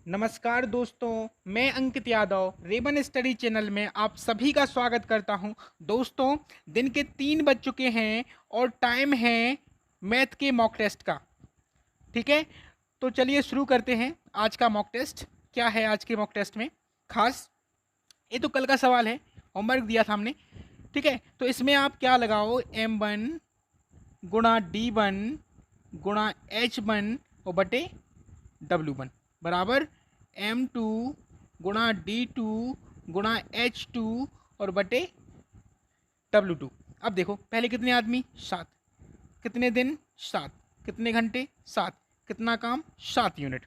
नमस्कार दोस्तों, मैं Ankit Yadav Ray-Ban study channel में आप सभी का स्वागत करता हूं। दोस्तों, दिन के 3 बज चुके हैं और टाइम है मैथ के मॉक टेस्ट का। ठीक है, तो चलिए शुरू करते हैं आज का मॉक टेस्ट। क्या है आज के मॉक टेस्ट में खास? ये तो कल का सवाल है, होमवर्क दिया था हमने। ठीक है, तो इसमें आप क्या लगाओ, M1 गुणा D1 गुणा H1 और बटे W1 बराबर M2 गुणा D2 गुणा H2 और बटे W2। अब देखो, पहले कितने आदमी? 7। कितने दिन? 7। कितने घंटे? 7। कितना काम? 7 यूनिट।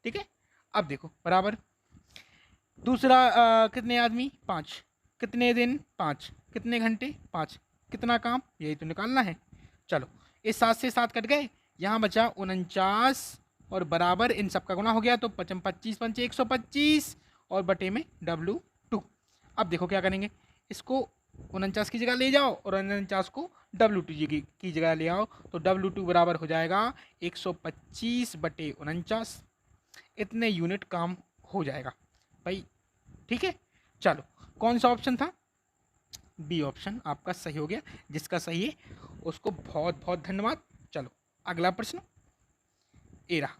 ठीक है, अब देखो बराबर दूसरा कितने आदमी? 5। कितने दिन? 5। कितने घंटे? 5। कितना काम? यही तो निकालना है। चलो, इस 7 से 7 कट गए, यहाँ बचा 49 और बराबर इन सब का गुना हो गया तो 25 पंचे 125 और बटे में W2। अब देखो क्या करेंगे, इसको 49 की जगह ले जाओ और 49 को W2 की जगह ले आओ तो W2 बराबर हो जाएगा 125 बटे 49। इतने यूनिट काम हो जाएगा भाई। ठीक है, चलो, कौन सा ऑप्शन था? बी ऑप्शन आपका सही हो गया। जिसका सही है उसको बहुत बहुत धन्यवाद। चलो, अगला प्रश्न ए रहा।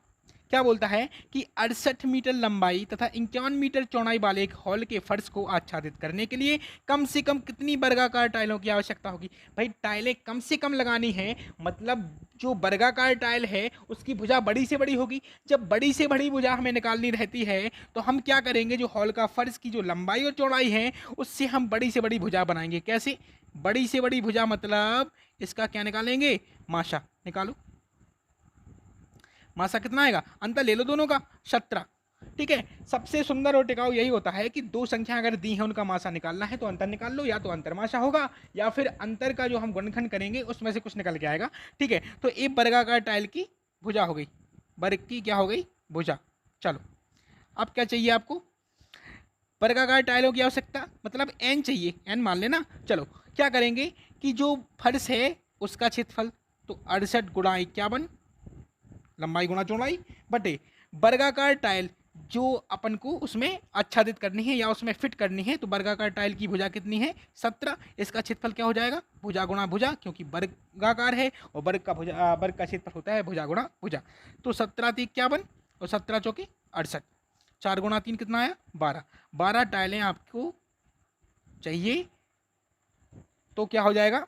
क्या बोलता है कि 68 मीटर लंबाई तथा 51 मीटर चौड़ाई वाले एक हॉल के फर्श को आच्छादित करने के लिए कम से कम कितनी वर्गाकार टाइलों की आवश्यकता होगी? भाई, टाइलें कम से कम लगानी है, मतलब जो वर्गाकार टाइल है उसकी भुजा बड़ी से बड़ी होगी। जब बड़ी से बड़ी भुजा हमें निकालनी रहती है तो हम क्या करेंगे, जो हॉल का फर्श की जो लंबाई और चौड़ाई है उससे हम बड़ी से बड़ी भुजा बनाएंगे। कैसे बड़ी से बड़ी भुजा? मतलब इसका क्या निकालेंगे? माशा निकालो। मासा कितना आएगा? अंतर ले लो दोनों का, 17। ठीक है, सबसे सुंदर और टिकाऊ यही होता है कि दो संख्या अगर दी है उनका मासा निकालना है तो अंतर निकाल लो, या तो अंतर मासा होगा या फिर अंतर का जो हम गुणनखंड करेंगे उसमें से कुछ निकल के आएगा। ठीक है, तो एक वर्गाकार टाइल की भुजा हो गई, वर्ग की क्या हो गई? भुजा। चलो, अब क्या चाहिए आपको? वर्गाकार टाइलों की आवश्यकता, मतलब n चाहिए, n मान लेना। चलो, क्या करेंगे कि जो फर्श है उसका क्षेत्रफल, तो 68 गुणा 51 लंबाई गुणा चौड़ाई बटे वर्गाकार टाइल जो अपन को उसमें आच्छादित करनी है या उसमें फिट करनी है, तो वर्गाकार टाइल की भुजा कितनी है? 17। इसका क्षेत्रफल क्या हो जाएगा? भुजा गुणा भुजा, क्योंकि वर्गाकार है और वर्ग का क्षेत्रफल होता है भुजा गुणा भुजा। तो 17 × 51 और 17 × 4 = 68। 4 गुणा 3 कितना आया? 12। 12 टाइलें आपको चाहिए तो क्या हो जाएगा?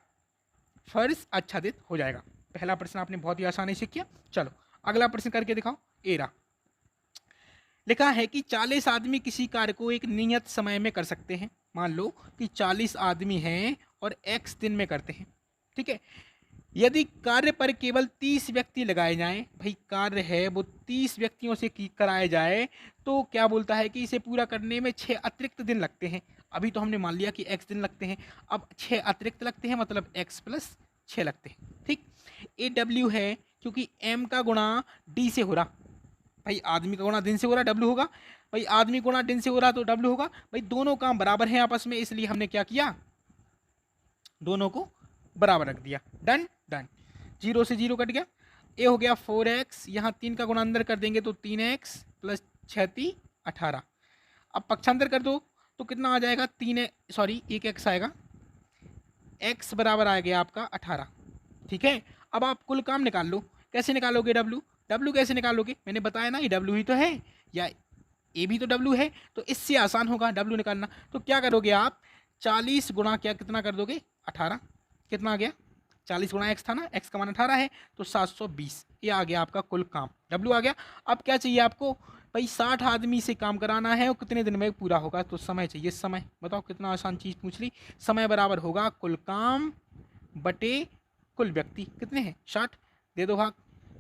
फर्श आच्छादित हो जाएगा। पहला प्रश्न आपने बहुत ही आसानी से किया। चलो, अगला प्रश्न करके दिखाओ। एरा लिखा है कि 40 आदमी किसी कार्य को एक नियत समय में कर सकते हैं। मान लो कि 40 आदमी हैं और x दिन में करते हैं। ठीक है, यदि कार्य पर केवल 30 व्यक्ति लगाए जाएं, भाई कार्य है वो 30 व्यक्तियों से कराया जाए, तो क्या बोलता है कि इसे पूरा करने में 6 अतिरिक्त दिन लगते हैं। अभी तो हमने मान लिया कि x दिन लगते हैं, अब 6 अतिरिक्त लगते हैं, मतलब x + 6 लगते हैं। ठीक, ए डब्ल्यू है क्योंकि m का गुणा d से हो रहा, भाई आदमी का गुणा दिन से हो रहा, डब्ल्यू होगा। भाई आदमी गुणा दिन से हो रहा तो डब्ल्यू होगा। भाई दोनों काम बराबर हैं आपस में, इसलिए हमने क्या किया? दोनों को बराबर रख दिया। डन डन, 0 से 0 कट गया। ए हो गया 4x, यहाँ 3 का गुणा अंदर कर देंगे तो 3x + 6 = 18। अब पक्षांतर कर दो तो कितना आ जाएगा? 1x आएगा, x बराबर आ गया आपका 18। ठीक है, अब आप कुल काम निकाल लो। कैसे निकालोगे? डब्ल्यू कैसे निकालोगे? मैंने बताया ना, ये डब्ल्यू ही तो है, या ए भी तो डब्ल्यू है, तो इससे आसान होगा डब्ल्यू निकालना। तो क्या करोगे आप? 40 गुणा क्या कितना कर दोगे? 18। कितना आ गया? 40 गुणा एक्स था ना, एक्स का मान 18 है, तो 720। ये आ गया आपका कुल काम, डब्ल्यू आ गया। अब क्या चाहिए आपको? भाई 60 आदमी से काम कराना है और कितने दिन में पूरा होगा, तो समय चाहिए। समय बताओ, कितना आसान चीज़ पूछ ली। समय बराबर होगा कुल काम बटे कुल व्यक्ति। कितने हैं? 60। दे दो भाग।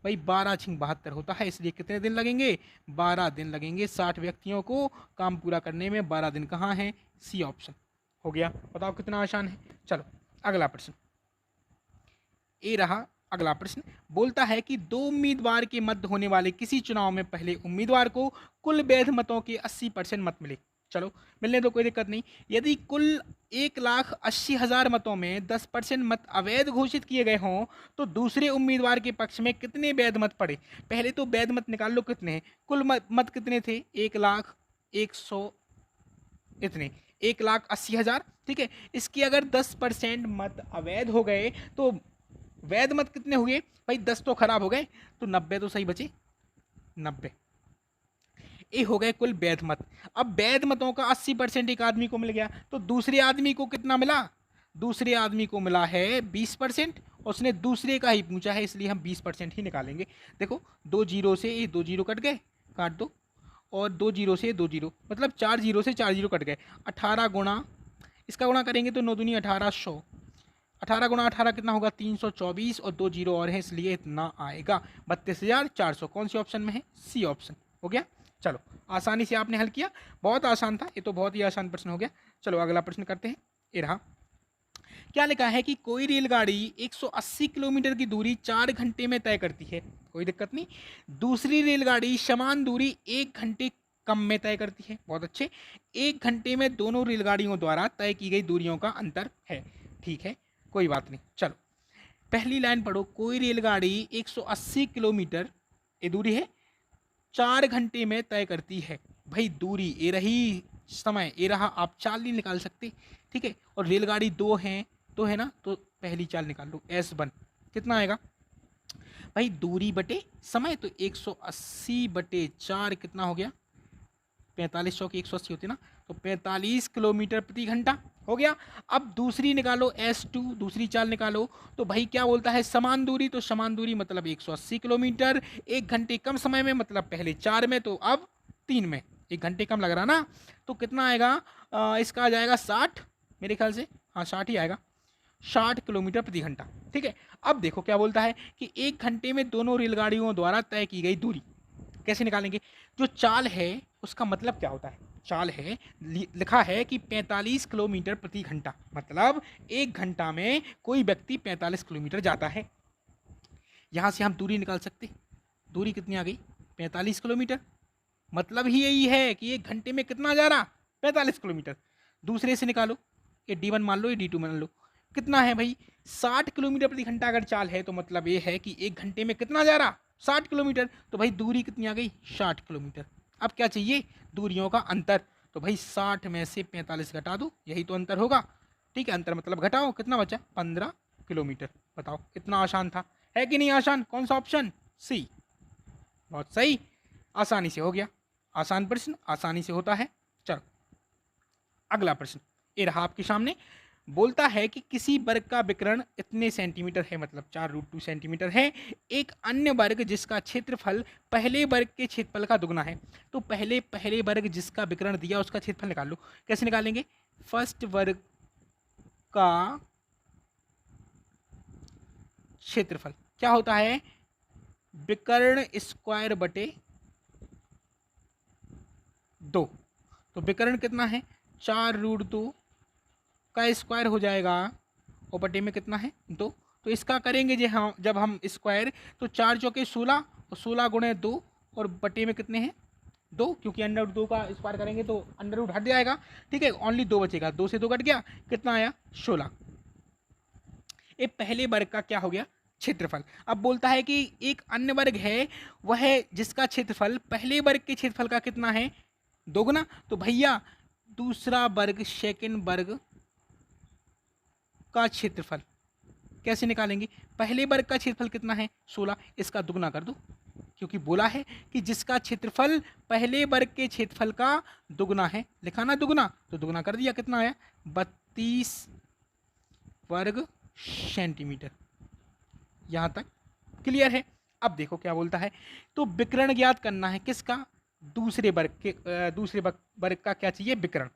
भाई 12×6 = 72 होता है, इसलिए कितने दिन लगेंगे? 12 दिन लगेंगे 60 व्यक्तियों को काम पूरा करने में। 12 दिन कहाँ है? सी ऑप्शन हो गया। बताओ कितना आसान है। चलो, अगला प्रश्न ए रहा। अगला प्रश्न बोलता है कि 2 उम्मीदवार के मध्य होने वाले किसी चुनाव में पहले उम्मीदवार को कुल वैध मतों के 80% मत मिले। चलो मिलने दो, कोई दिक्कत नहीं। यदि कुल 1,80,000 मतों में 10% मत अवैध घोषित किए गए हों तो दूसरे उम्मीदवार के पक्ष में कितने वैध मत पड़े? पहले तो वैध मत निकाल लो कितने हैं। कुल मत कितने थे? 1,00,100 इतने, 1,80,000। ठीक है, इसकी अगर 10% मत अवैध हो गए तो वैध मत कितने हुए भाई? 10 तो खराब हो गए, तो 90 तो सही बचे। 90 ये हो गए कुल वैध मत। अब वैध मतों का 80% एक आदमी को मिल गया, तो दूसरे आदमी को कितना मिला? दूसरे आदमी को मिला है 20%। उसने दूसरे का ही पूछा है, इसलिए हम 20% ही निकालेंगे। देखो 2 जीरो से ये 2 जीरो कट गए, काट दो, और 2 जीरो से 2 जीरो, मतलब 4 जीरो से 4 जीरो कट गए। 18 गुणा, इसका गुणा करेंगे तो 9 दूनी 1800, 18 गुणा 18 कितना होगा? 324, और 2 जीरो और है इसलिए इतना आएगा 32,400। कौन सी ऑप्शन में है? C option. हो गया। चलो आसानी से आपने हल किया, बहुत आसान था ये तो, बहुत ही आसान प्रश्न हो गया। चलो अगला प्रश्न करते हैं। ये रहा। क्या लिखा है कि कोई रेलगाड़ी 180 किलोमीटर की दूरी 4 घंटे में तय करती है, कोई दिक्कत नहीं। दूसरी रेलगाड़ी समान दूरी 1 घंटे कम में तय करती है, बहुत अच्छे। 1 घंटे में दोनों रेलगाड़ियों द्वारा तय की गई दूरियों का अंतर है, ठीक है, कोई बात नहीं। चलो पहली लाइन पढ़ो। कोई रेलगाड़ी 180 किलोमीटर ये दूरी है 4 घंटे में तय करती है। भाई दूरी ये रही, समय ये रहा, आप चाल नहीं निकाल सकते, ठीक है। और रेलगाड़ी 2 हैं तो है ना, तो पहली चाल निकाल लो, S1 कितना आएगा भाई? दूरी बटे समय, तो 180 बटे 4 कितना हो गया? 45, 100 की 180 होती है ना, तो 45 किलोमीटर प्रति घंटा हो गया। अब दूसरी निकालो, S2 दूसरी चाल निकालो। तो भाई क्या बोलता है? समान दूरी, तो समान दूरी मतलब 180 किलोमीटर, 1 घंटे कम समय में, मतलब पहले 4 में तो अब 3 में, 1 घंटे कम लग रहा ना, तो कितना आएगा? इसका आ जाएगा 60, मेरे ख्याल से, हाँ 60 ही आएगा, 60 किलोमीटर प्रति घंटा, ठीक है। अब देखो क्या बोलता है कि 1 घंटे में दोनों रेलगाड़ियों द्वारा तय की गई दूरी कैसे निकालेंगे? जो चाल है उसका मतलब क्या होता है? चाल है, लिखा है कि 45 किलोमीटर प्रति घंटा, मतलब 1 घंटा में कोई व्यक्ति 45 किलोमीटर जाता है। यहां से हम दूरी निकाल सकते, दूरी कितनी आ गई? 45 किलोमीटर। मतलब ही यही है कि 1 घंटे में कितना जा रहा? 45 किलोमीटर। दूसरे से निकालो, ये D1 मान लो, ये D2 मान लो, कितना है भाई? 60 किलोमीटर प्रति घंटा अगर चाल है तो मतलब ये है कि 1 घंटे में कितना जा रहा? 60 किलोमीटर। तो भाई दूरी कितनी आ गई? 60 किलोमीटर। अब क्या चाहिए? दूरियों का अंतर। तो भाई 60 में से 45 घटा दो, यही तो अंतर होगा, ठीक है। अंतर मतलब घटाओ, कितना बचा? 15 किलोमीटर। बताओ कितना आसान था, है कि नहीं आसान? कौन सा ऑप्शन? सी, बहुत सही, आसानी से हो गया। आसान प्रश्न आसानी से होता है। चलो अगला प्रश्न ये रहा आपके सामने। बोलता है कि किसी वर्ग का विकर्ण इतने सेंटीमीटर है, मतलब 4√2 सेंटीमीटर है। एक अन्य वर्ग जिसका क्षेत्रफल पहले वर्ग के क्षेत्रफल का दुगना है। तो पहले वर्ग जिसका विकर्ण दिया उसका क्षेत्रफल निकाल लो। कैसे निकालेंगे? फर्स्ट वर्ग का क्षेत्रफल क्या होता है? विकर्ण स्क्वायर बटे 2। तो विकर्ण कितना है? 4√2 का स्क्वायर हो जाएगा, और बटे में कितना है? 2। तो इसका करेंगे जब हम स्क्वायर, तो 4 चौके 16, और 16 गुणे 2, और बटे में कितने हैं? 2, क्योंकि अंडर रूट 2 का स्क्वायर करेंगे तो अंडर रूट हट जाएगा, ठीक है, ओनली 2 बचेगा, 2 से 2 कट गया, कितना आया? 16। ये पहले वर्ग का क्या हो गया? क्षेत्रफल। अब बोलता है कि एक अन्य वर्ग है, वह जिसका क्षेत्रफल पहले वर्ग के क्षेत्रफल का कितना है? दोगुना। तो भैया दूसरा वर्ग, सेकंड वर्ग का क्षेत्रफल कैसे निकालेंगे? पहले वर्ग का क्षेत्रफल कितना है? 16, इसका दुगना कर दो, क्योंकि बोला है कि जिसका क्षेत्रफल पहले वर्ग के क्षेत्रफल का दुगना है, लिखा ना दुगना, तो दुगना कर दिया, कितना आया? 32 वर्ग सेंटीमीटर। यहां तक क्लियर है? अब देखो क्या बोलता है, तो विकर्ण ज्ञात करना है, किसका? दूसरे वर्ग का क्या चाहिए? विकर्ण।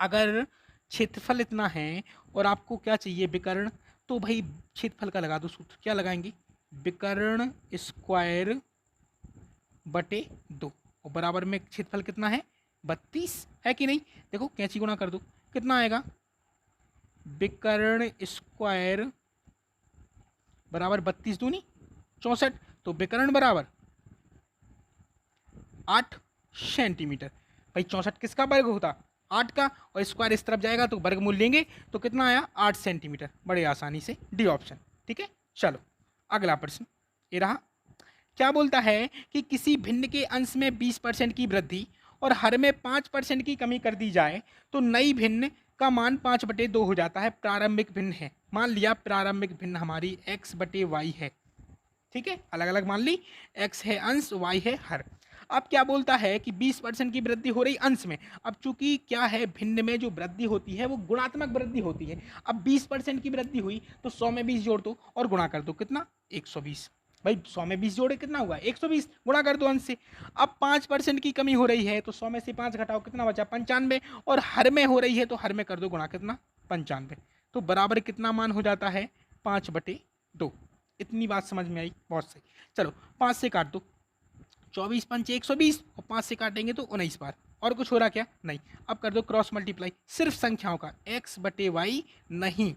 अगर क्षेत्रफल इतना है और आपको क्या चाहिए? विकर्ण, तो भाई क्षेत्रफल का लगा दो सूत्र। क्या लगाएंगे? विकर्ण स्क्वायर बटे 2, और बराबर में क्षेत्रफल कितना है? 32 है कि नहीं? देखो कैंची गुणा कर दो, कितना आएगा? विकर्ण स्क्वायर बराबर 32 दूनी 64, तो विकर्ण बराबर 8 सेंटीमीटर। भाई 64 किसका वर्ग होता, 8 का, और स्क्वायर इस तरफ जाएगा तो वर्गमूल लेंगे तो कितना आया 8 सेंटीमीटर, बड़े आसानी से डी ऑप्शन। ठीक है, चलो अगला प्रश्न ये रहा। क्या बोलता है कि किसी भिन्न के अंश में 20% की वृद्धि और हर में 5% की कमी कर दी जाए तो नई भिन्न का मान 5/2 हो जाता है। प्रारंभिक भिन्न है, मान लिया प्रारंभिक भिन्न हमारी x/y है। ठीक है, अलग अलग मान ली, x है अंश, y है हर। अब क्या बोलता है कि 20% की वृद्धि हो रही अंश में। अब चूंकि क्या है, भिन्न में जो वृद्धि होती है वो गुणात्मक वृद्धि होती है। अब 20% की वृद्धि हुई तो 100 में 20 जोड़ दो और गुणा कर दो, कितना 120। भाई 100 में 20 जोड़े कितना हुआ 120, गुणा कर दो अंश से। अब 5% की कमी हो रही है तो 100 में से 5 घटाओ, कितना बचा 95, और हर में हो रही है तो हर में कर दो गुणा, कितना 95, तो बराबर कितना मान हो जाता है 5/2। इतनी बात समझ में आई, बहुत सही। चलो 5 से काट दो, 24 पंच 120, और 5 से काटेंगे तो 19 बार। और कुछ हो रहा क्या, नहीं। अब कर दो क्रॉस मल्टीप्लाई, सिर्फ संख्याओं का, x/y नहीं।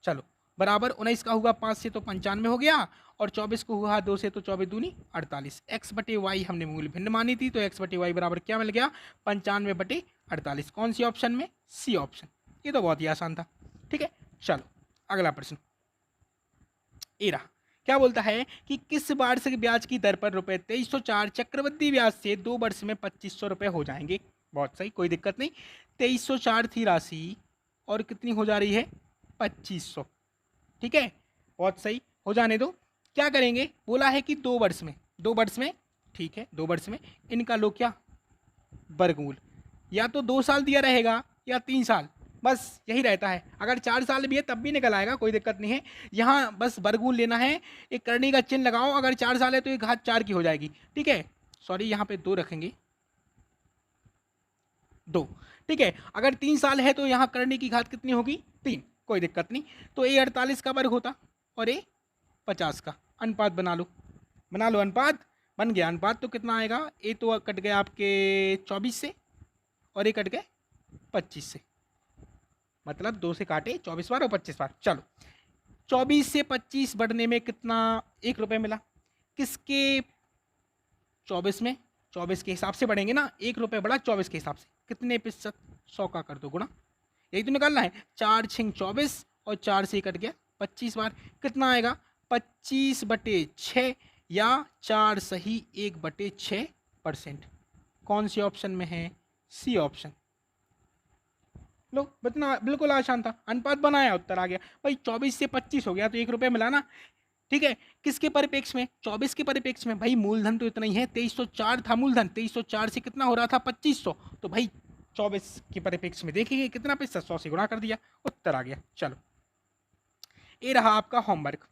चलो बराबर 19 का हुआ 5 से तो 95 हो गया, और 24 को हुआ 2 से तो 24 दूनी 48। x/y हमने मूल भिन्न मानी थी तो x/y बराबर क्या मिल गया 95/48। कौन सी ऑप्शन में, सी ऑप्शन। ये तो बहुत ही आसान था। ठीक है, चलो अगला प्रश्न ये रहा। क्या बोलता है कि किस वार्षिक ब्याज की दर पर रुपए 2304 चक्रवृद्धि ब्याज से 2 वर्ष में 2500 रुपए हो जाएंगे। बहुत सही, कोई दिक्कत नहीं। 2304 थी राशि और कितनी हो जा रही है 2500। ठीक है, बहुत सही, हो जाने दो। क्या करेंगे, बोला है कि 2 वर्ष में, 2 वर्ष में, ठीक है 2 वर्ष में इनका लो क्या वर्गमूल, या तो 2 साल दिया रहेगा या 3 साल, बस यही रहता है। अगर 4 साल भी है तब भी निकल आएगा, कोई दिक्कत नहीं है। यहाँ बस वर्गमूल लेना है, एक करनी का चिन्ह लगाओ, अगर 4 साल है तो 1 घात 4 की हो जाएगी। ठीक है, सॉरी यहाँ पे 2 रखेंगे, 2। ठीक है, अगर 3 साल है तो यहाँ करनी की घात कितनी होगी 3, कोई दिक्कत नहीं। तो ए 48 का वर्ग होता और ए 50 का। अनुपात बना लो, बना लो, अनुपात बन गया। अनुपात तो कितना आएगा, ए तो कट गया आपके 24 से और ए कट गए 25 से, मतलब 2 से काटे 24 बार और 25 बार। चलो 24 से 25 बढ़ने में कितना 1 रुपये मिला, किसके 24 में, 24 के हिसाब से बढ़ेंगे ना, 1 रुपये बढ़ा 24 के हिसाब से, कितने प्रतिशत 100 का कर दो गुणा, यही तो निकालना है। 4 6 24 और 4 से कट गया 25 बार, कितना आएगा 25/6 या 4 सही 1/6%। कौन सी ऑप्शन में है, सी ऑप्शन। लो इतना बिल्कुल आसान था, अनुपात बनाया उत्तर आ गया। भाई 24 से 25 हो गया तो 1 रुपये मिला ना। ठीक है, किसके परिप्रेक्ष्य में, 24 के परिप्रेक्ष्य में। भाई मूलधन तो इतना ही है, 2304 था मूलधन, 2304 से कितना हो रहा था 2500, तो भाई 24 के परिप्रेक्ष्य में देखेंगे कितना पैसा, 100 से गुणा कर दिया, उत्तर आ गया। चलो ये रहा आपका होमवर्क,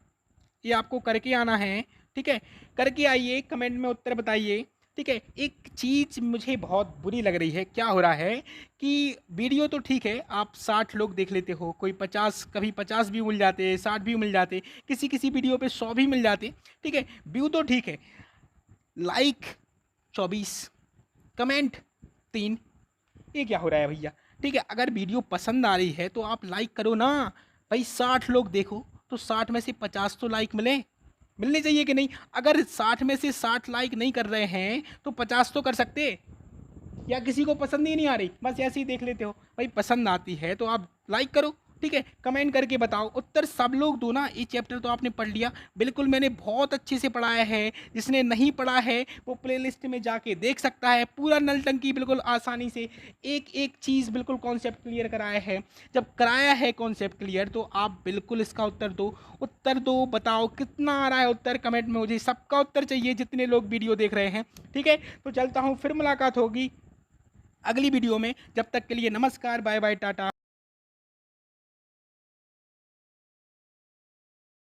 ये आपको करके आना है। ठीक है, करके आइए, कमेंट में उत्तर बताइए। ठीक है, एक चीज़ मुझे बहुत बुरी लग रही है, क्या हो रहा है कि वीडियो तो ठीक है आप 60 लोग देख लेते हो, कोई 50, कभी 50 व्यू मिल जाते, 60 व्यू मिल जाते, किसी किसी वीडियो पे 100 भी मिल जाते। ठीक है, व्यू तो ठीक है, लाइक 24, कमेंट 3, ये क्या हो रहा है भैया। ठीक है, अगर वीडियो पसंद आ रही है तो आप लाइक करो ना भाई। 60 लोग देखो तो 60 में से 50 तो लाइक मिलने चाहिए कि नहीं। अगर 60 में से 60 लाइक नहीं कर रहे हैं तो 50 तो कर सकते, या किसी को पसंद ही नहीं आ रही, बस ऐसे ही देख लेते हो। भाई पसंद आती है तो आप लाइक करो। ठीक है, कमेंट करके बताओ, उत्तर सब लोग दो ना। ये चैप्टर तो आपने पढ़ लिया, बिल्कुल मैंने बहुत अच्छे से पढ़ाया है। जिसने नहीं पढ़ा है वो प्लेलिस्ट में जाके देख सकता है, पूरा नल टंकी बिल्कुल आसानी से एक एक चीज़ बिल्कुल कॉन्सेप्ट क्लियर कराया है। जब कराया है कॉन्सेप्ट क्लियर तो आप बिल्कुल इसका उत्तर दो, उत्तर दो, बताओ कितना आ रहा है उत्तर, कमेंट में मुझे सबका उत्तर चाहिए जितने लोग वीडियो देख रहे हैं। ठीक है, तो चलता हूँ, फिर मुलाकात होगी अगली वीडियो में। जब तक के लिए नमस्कार, बाय बाय, टाटा।